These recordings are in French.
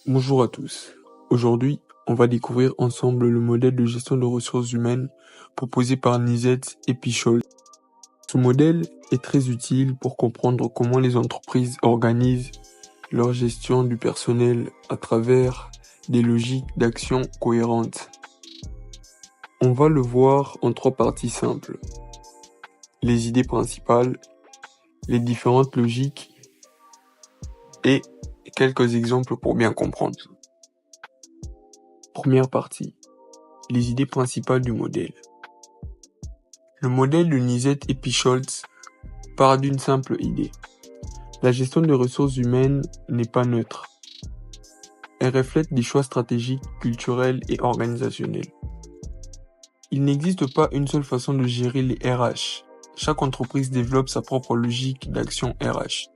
Bonjour à tous. Aujourd'hui, on va découvrir ensemble le modèle de gestion de ressources humaines proposé par Nizet et Pichol. Ce modèle est très utile pour comprendre comment les entreprises organisent leur gestion du personnel à travers des logiques d'action cohérentes. On va le voir en 3 parties simples. Les idées principales, les différentes logiques et quelques exemples pour bien comprendre. Première partie, les idées principales du modèle. Le modèle de Nizet et Pichholz part d'une simple idée. La gestion des ressources humaines n'est pas neutre. Elle reflète des choix stratégiques, culturels et organisationnels. Il n'existe pas une seule façon de gérer les RH. Chaque entreprise développe sa propre logique d'action RH.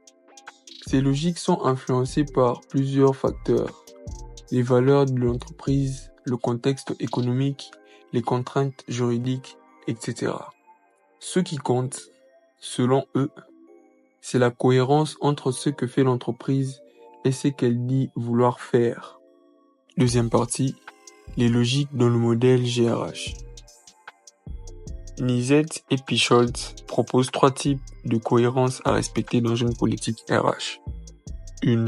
Ces logiques sont influencées par plusieurs facteurs. Les valeurs de l'entreprise, le contexte économique, les contraintes juridiques, etc. Ce qui compte, selon eux, c'est la cohérence entre ce que fait l'entreprise et ce qu'elle dit vouloir faire. Deuxième partie, les logiques dans le modèle GRH. Nizet et Pichholz proposent 3 types de cohérence à respecter dans une politique RH. 1.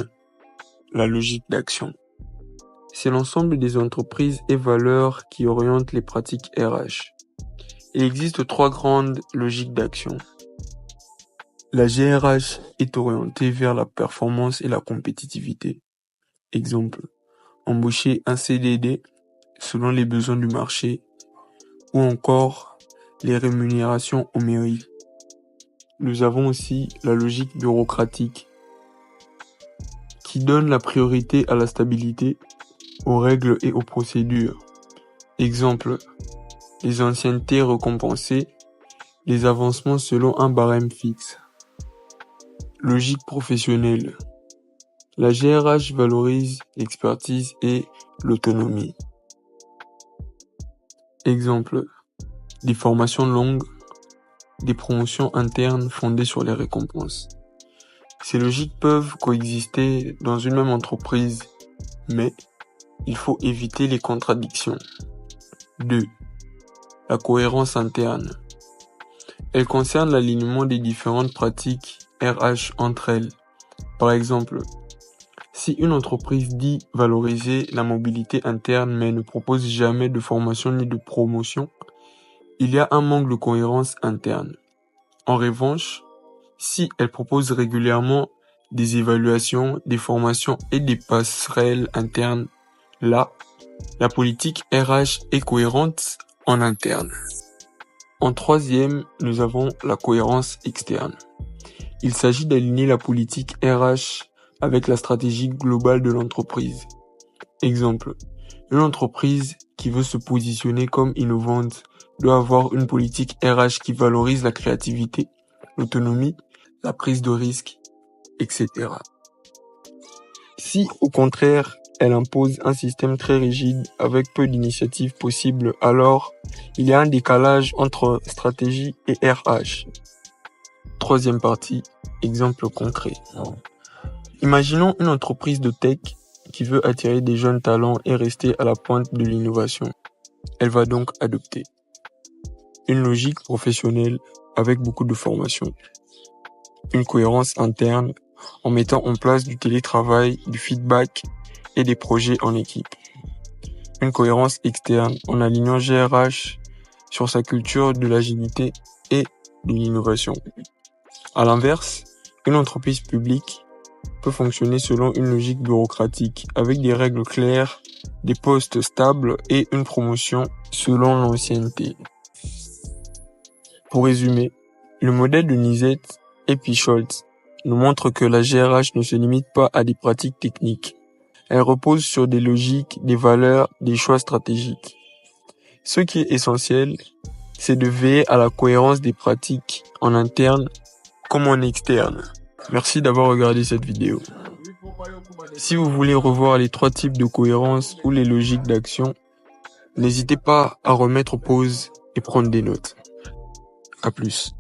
La logique d'action. C'est l'ensemble des entreprises et valeurs qui orientent les pratiques RH. Il existe 3 grandes logiques d'action. La GRH est orientée vers la performance et la compétitivité. Exemple, embaucher un CDD selon les besoins du marché ou encore les rémunérations au mérite. Nous avons aussi la logique bureaucratique qui donne la priorité à la stabilité, aux règles et aux procédures. Exemple, les anciennetés récompensées, les avancements selon un barème fixe. Logique professionnelle. La GRH valorise l'expertise et l'autonomie. Exemple, des formations longues, des promotions internes fondées sur les récompenses. Ces logiques peuvent coexister dans une même entreprise, mais il faut éviter les contradictions. 2. La cohérence interne. Elle concerne l'alignement des différentes pratiques RH entre elles. Par exemple, si une entreprise dit valoriser la mobilité interne mais ne propose jamais de formation ni de promotion, il y a un manque de cohérence interne. En revanche, si elle propose régulièrement des évaluations, des formations et des passerelles internes, là, la politique RH est cohérente en interne. En 3e, nous avons la cohérence externe. Il s'agit d'aligner la politique RH avec la stratégie globale de l'entreprise. Exemple, une entreprise qui veut se positionner comme innovante doit avoir une politique RH qui valorise la créativité, l'autonomie, la prise de risque, etc. Si, au contraire, elle impose un système très rigide avec peu d'initiatives possibles, alors il y a un décalage entre stratégie et RH. 3e partie, exemple concret. Imaginons une entreprise de tech qui veut attirer des jeunes talents et rester à la pointe de l'innovation. Elle va donc adopter une logique professionnelle avec beaucoup de formation, une cohérence interne en mettant en place du télétravail, du feedback et des projets en équipe. Une cohérence externe en alignant GRH sur sa culture de l'agilité et de l'innovation. À l'inverse, une entreprise publique peut fonctionner selon une logique bureaucratique avec des règles claires, des postes stables et une promotion selon l'ancienneté. Pour résumer, le modèle de Nizet et Pichholz nous montre que la GRH ne se limite pas à des pratiques techniques. Elle repose sur des logiques, des valeurs, des choix stratégiques. Ce qui est essentiel, c'est de veiller à la cohérence des pratiques en interne comme en externe. Merci d'avoir regardé cette vidéo. Si vous voulez revoir les 3 types de cohérence ou les logiques d'action, n'hésitez pas à remettre pause et prendre des notes. À plus.